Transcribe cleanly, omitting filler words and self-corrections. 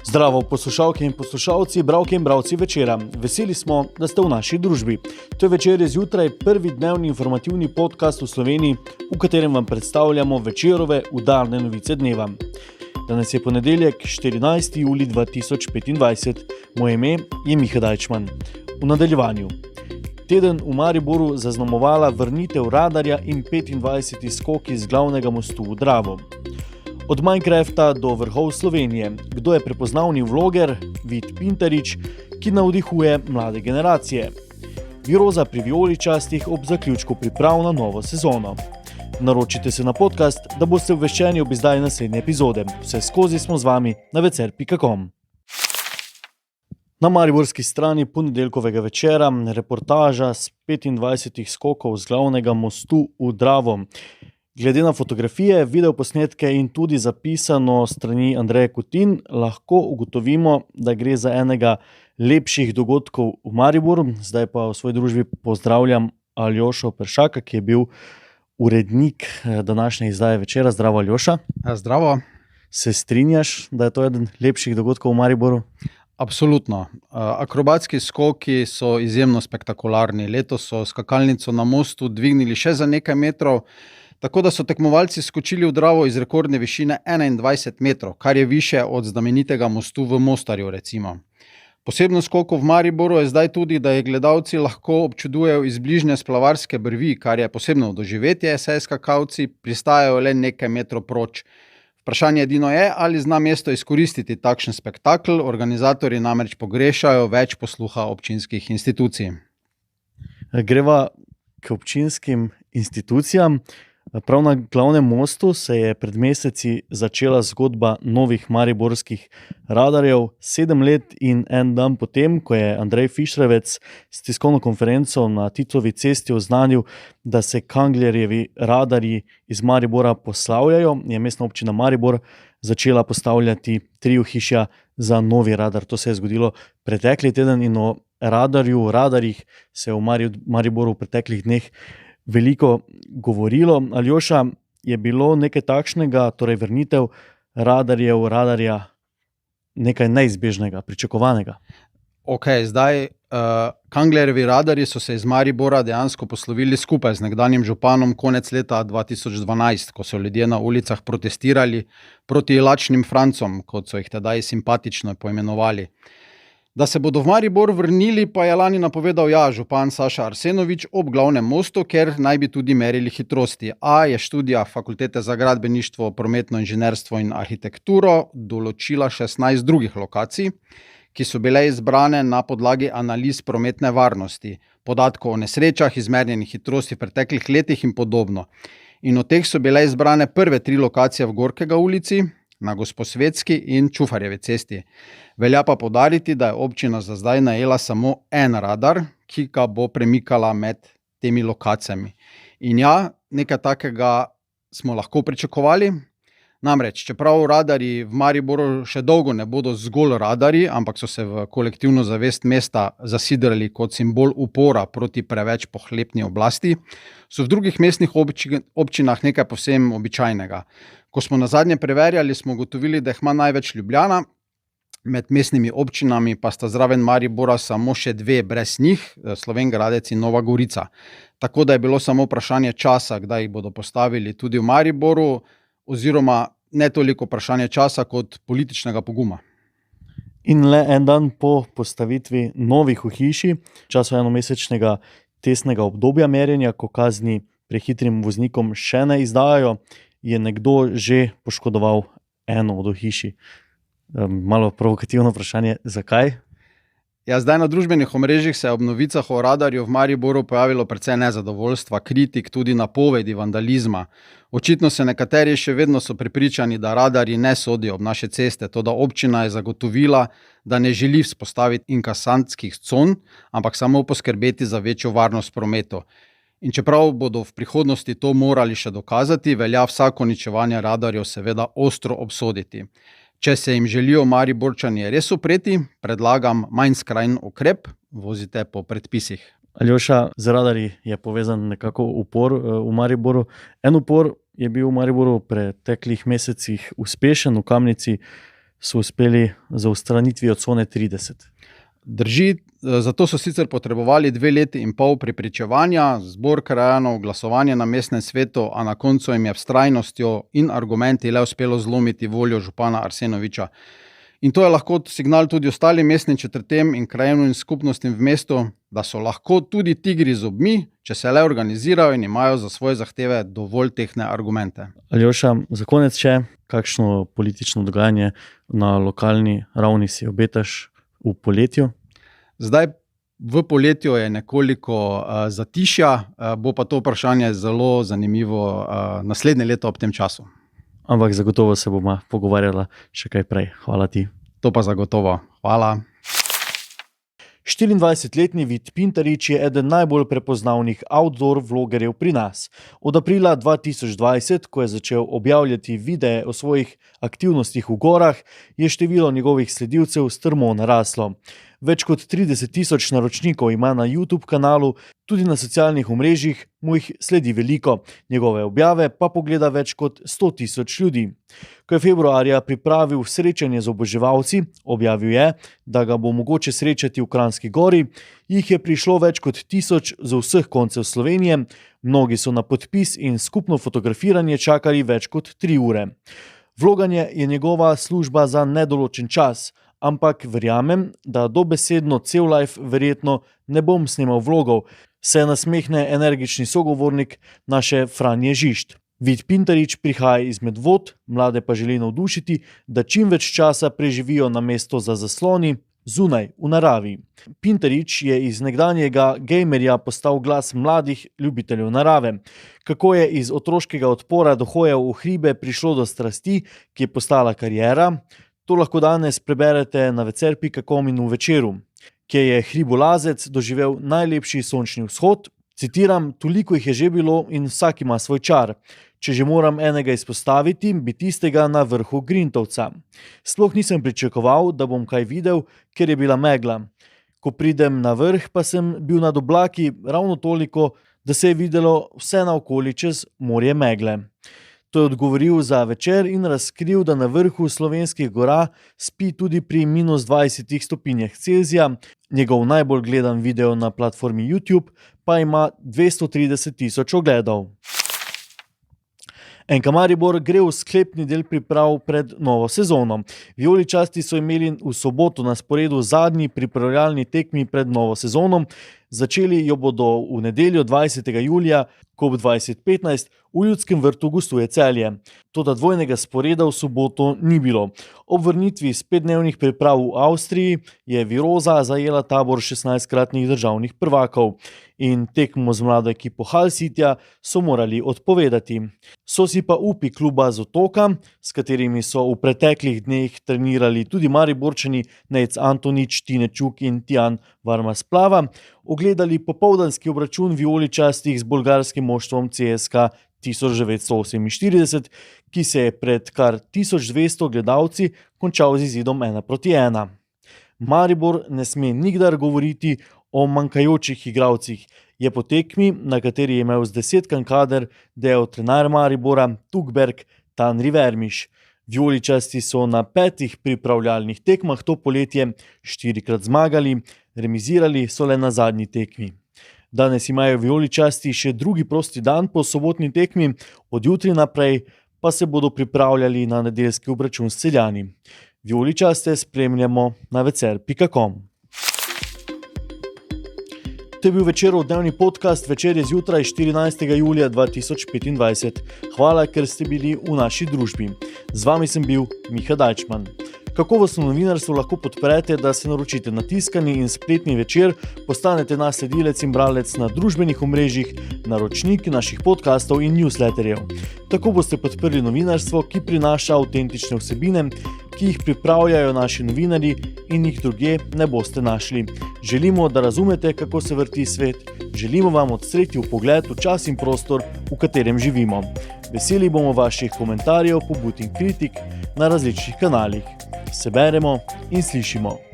Zdravo poslušalke in poslušalci, bralke in bralci Večera. Veseli smo, da ste v naši družbi. To je Večer je zjutraj, prvi dnevni informativni podcast v Sloveniji, v katerem vam predstavljamo Večerove udarne novice dneva. Danes je ponedeljek, 14. julij 2025. Moje ime je Miha Dajčman. V nadaljevanju. Teden v Mariboru zaznamovala vrnitev radarja in 25. skok iz glavnega mostu v Dravo. Od Minecrafta do vrhov Slovenije, kdo je prepoznavni vloger, Vid Pintarič, ki navdihuje mlade generacije. Viroza pri vijoličastih ob zaključku priprav na novo sezono. Naročite se na podcast, da boste obveščeni ob izdaji naslednje epizode. Vse skozi smo z vami na vecer.com. Na mariborski strani ponedeljkovega večera reportaža s 25 skokov z glavnega mostu v Dravo. Glede na fotografije, videoposnetke in tudi zapisano strani Andreje Kutin, lahko ugotovimo, da gre za enega lepših dogodkov v Mariboru. Zdaj pa v svoji družbi pozdravljam Aljošo Peršaka, ki je bil urednik današnje izdaje Večera. Zdravo, Aljoša. Zdravo. Se strinjaš, da je to eden lepših dogodkov v Mariboru? Absolutno. Akrobatski skoki so izjemno spektakularni. Letos so skakalnico na mostu dvignili še za nekaj metrov, tako da so tekmovalci skočili v Dravo iz rekordne višine 21 metrov, kar je više od znamenitega mostu v Mostarju, recimo. Posebno skoko v Mariboru je zdaj tudi, da je gledalci lahko občudujejo iz bližnje splavarske brvi, kar je posebno doživetje, saj skakalci pristajajo le nekaj metrov proč. Vprašanje edino je, ali zna mesto izkoristiti takšen spektakl, organizatorji namreč pogrešajo več posluha občinskih institucij. Greva k občinskim institucijam. Prav na glavnem mostu se je pred meseci začela zgodba novih mariborskih radarjev. 7 let in en dan potem, ko je Andrej Fišrevec s tiskovno konferenco na Titovi cesti oznanil, da se Kanglerjevi radarji iz Maribora poslavljajo, je mestna občina Maribor začela postavljati 3 ohišja za novi radar. To se je zgodilo pretekli teden in o radarjih se je v Mariboru v preteklih dneh veliko govorilo. Aljoša, je bilo nekaj takšnega, torej vrnitev radarja, nekaj neizbežnega, pričakovanega? Zdaj, Kanglerjevi radarji so se iz Maribora dejansko poslovili skupaj z nekdanjim županom konec leta 2012, ko so ljudje na ulicah protestirali proti lačnim Francom, kot so jih tedaj simpatično poimenovali. Da se bodo v Maribor vrnili, pa je lani napovedal župan Saša Arsenovič ob glavnem mostu, ker naj bi tudi merili hitrosti. A je študija Fakultete za gradbeništvo, prometno inženirstvo in arhitekturo določila 16 drugih lokacij, ki so bile izbrane na podlagi analiz prometne varnosti, podatkov o nesrečah, izmerjenih hitrosti v preteklih letih in podobno. In od teh so bile izbrane prve 3 lokacije v Gorkega ulici, na Gosposvetski in Čufarjevi cesti. Velja pa poudariti, da je občina za zdaj najela samo en radar, ki ga bo premikala med temi lokacijami. In nekaj takega smo lahko pričakovali. Namreč, čeprav radarji v Mariboru še dolgo ne bodo zgolj radarji, ampak so se v kolektivno zavest mesta zasidrali kot simbol upora proti preveč pohlepni oblasti, so v drugih mestnih občinah nekaj povsem običajnega. Ko smo nazadnje preverjali, smo ugotovili, da jih ima največ Ljubljana, med mestnimi občinami pa sta zraven Maribora samo še 2 brez njih, Slovenj Gradec in Nova Gorica. Tako da je bilo samo vprašanje časa, kdaj jih bodo postavili tudi v Mariboru, oziroma ne toliko vprašanje časa kot političnega poguma. In le en dan po postavitvi novih ohišij, času enomesečnega testnega obdobja merjenja, ko kazni prehitrim voznikom še ne izdajajo, je nekdo že poškodoval eno od ohišij. Malo provokativno vprašanje, zakaj? Zdaj na družbenih omrežjih se je ob novicah o radarju v Mariboru pojavilo precej nezadovoljstva, kritik, tudi napovedi vandalizma. Očitno se nekateri še vedno so prepričani, da radarji ne sodijo ob naše ceste, toda občina je zagotovila, da ne želi vzpostaviti inkasantskih con, ampak samo poskrbeti za večjo varnost prometu. In čeprav bodo v prihodnosti to morali še dokazati, velja vsako uničevanje radarjev seveda ostro obsoditi. Če se jim želijo Mariborčani res upreti, predlagam manj skrajen ukrep, vozite po predpisih. Aljoša, z radarji je povezan nekako upor v Mariboru. En upor je bil v Mariboru v preteklih mesecih uspešen. V Kamnici so uspeli z odstranitvijo cone 30. Drži, zato so sicer potrebovali 2 leti in pol prepričevanja, zbor krajanov, glasovanje na mestnem svetu, a na koncu jim je vztrajnostjo in argumenti le uspelo zlomiti voljo župana Arsenoviča. In to je lahko signal tudi ostalim mestnim četrtem in krajevnim skupnostim v mestu, da so lahko tudi tigri z obmi, če se le organizirajo in imajo za svoje zahteve dovolj tehtne argumente. Aljoša, za konec še, kakšno politično dogajanje na lokalni ravni si obetaš v poletju? Zdaj v poletju je nekoliko zatišja, bo pa to vprašanje zelo zanimivo naslednje leto ob tem času. Ampak zagotovo se bomo pogovarjala še kaj prej. Hvala ti. To pa zagotovo. Hvala. 24-letni Vid Pintarič je eden najbolj prepoznavnih outdoor vlogerjev pri nas. Od aprila 2020, ko je začel objavljati videe o svojih aktivnostih v gorah, je število njegovih sledilcev strmo naraslo. Več kot 30.000 naročnikov ima na YouTube kanalu, tudi na socialnih omrežjih mu jih sledi veliko, njegove objave pa pogleda več kot 100.000 ljudi. Ko je februarja pripravil srečanje z oboževalci, objavil je, da ga bo mogoče srečati v Kranjski Gori, jih je prišlo več kot 1000 z vseh koncev Slovenije, mnogi so na podpis in skupno fotografiranje čakali več kot 3 ure. Vloganje je njegova služba za nedoločen čas, ampak verjamem, da dobesedno cel life verjetno ne bom snemal vlogov, se nasmehne energični sogovornik naše Franje Žižt. Vid Pintarič prihaja iz Medvod, mlade pa želi navdušiti, da čim več časa preživijo namesto za zasloni, zunaj, v naravi. Pintarič je iz nekdanjega gamerja postal glas mladih ljubiteljev narave. Kako je iz otroškega odpora do hoje v hribe prišlo do strasti, ki je postala kariera, to lahko danes preberete na vecer.com in v Večeru, kjer je hribolazec doživel najlepši sončni vzhod. Citiram, toliko jih je že bilo in vsak ima svoj čar. Če že moram enega izpostaviti, bi tistega na vrhu Grintovca. Sploh nisem pričakoval, da bom kaj videl, ker je bila megla. Ko pridem na vrh, pa sem bil nad oblaki ravno toliko, da se je videlo vse naokoli čez morje megle. To je odgovoril za Večer in razkril, da na vrhu slovenskih gora spi tudi pri -20 stopinjah Celzija. Njegov najbolj gledan video na platformi YouTube pa ima 230.000 ogledov. NK Maribor gre v sklepni del priprav pred novo sezono. Vijoličasti so imeli v soboto na sporedu zadnji pripravljalni tekmi pred novo sezono. Začeli jo bodo v nedeljo 20. julija, ko ob 20:15 v Ljudskem vrtu gostuje Celje. Toda dvojnega sporeda v soboto ni bilo. Ob vrnitvi iz 5-dnevnih priprav v Avstriji je viroza zajela tabor 16-kratnih državnih prvakov in tekmo z mlado ekipo Hull Cityja so morali odpovedati. So si pa upi kluba z Otoka, s katerimi so v preteklih dneh trenirali tudi Mariborčani Nejc Antonič, Tine Čuk in Tijan Varma Splava, ogledali popoldanski obračun vijoličastih z bolgarskim moštvom CSKA 1948, ki se je pred kar 1200 gledalci končal z izidom 1:1. Maribor ne sme nikdar govoriti o manjkajočih igralcih. Je po tekmi, na kateri je imel z 10 kader, dejal trener Maribora Tukberg Tanri Vermiš. Vijoličasti so na 5 pripravljalnih tekmah to poletje 4-krat zmagali, remizirali so le na zadnji tekmi. Danes imajo vijoličasti še drugi prosti dan po sobotni tekmi, od jutri naprej pa se bodo pripravljali na nedeljski obračun s Celjani. Vijoličaste spremljamo na vecer.com. To je bil Večerov dnevni podcast Večer je zjutraj 14. julija 2025. Hvala, ker ste bili v naši družbi. Z vami sem bil Miha Dajčman. Kakovostno novinarstvo lahko podprete, da se naročite na tiskani in spletni Večer, postanete naš sledilec in bralec na družbenih omrežjih, naročnik naših podcastov in newsletterjev. Tako boste podprli novinarstvo, ki prinaša avtentične vsebine, ki jih pripravljajo naši novinarji in jih drugje ne boste našli. Želimo, da razumete, kako se vrti svet. Želimo vam odstreti vpogled v čas in prostor, v katerem živimo. Veseli bomo vaših komentarjev, pobud in kritik na različnih kanalih. Se beremo in slišimo.